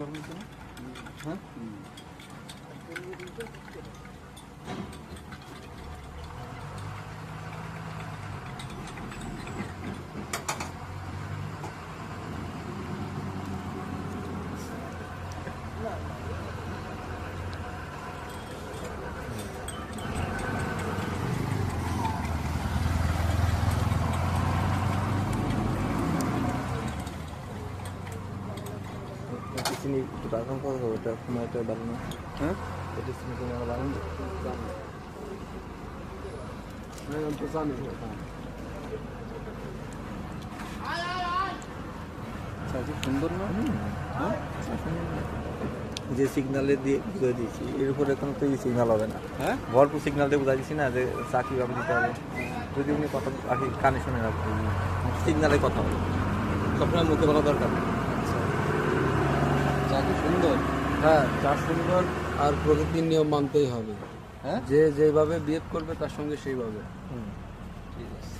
হ্যাঁ চিনি এখন কত হবে এটা সময়টা বাড়ানো হ্যাঁ এটা চিনি তোমার বাড়ানো সুন্দর না হ্যাঁ যে সিগনালে দিয়ে বুঝে দিয়েছি এর উপরে কোনো তো সিগনাল হবে না হ্যাঁ ভরপুর সিগনাল দিয়ে বোঝা দিচ্ছি না যে চা কীভাবে দিতে হবে যদি উনি কথা আগে কানে শুনে রাখবো সিগনালে কথা হবে সবসময় মুখে বলা দরকার চা কি সুন্দর? হ্যাঁ চা সুন্দর আর প্রকৃতির নিয়ম মানতেই হবে। হ্যাঁ যে যেভাবে বিহেভ করবে তার সঙ্গে সেইভাবে। ঠিক আছে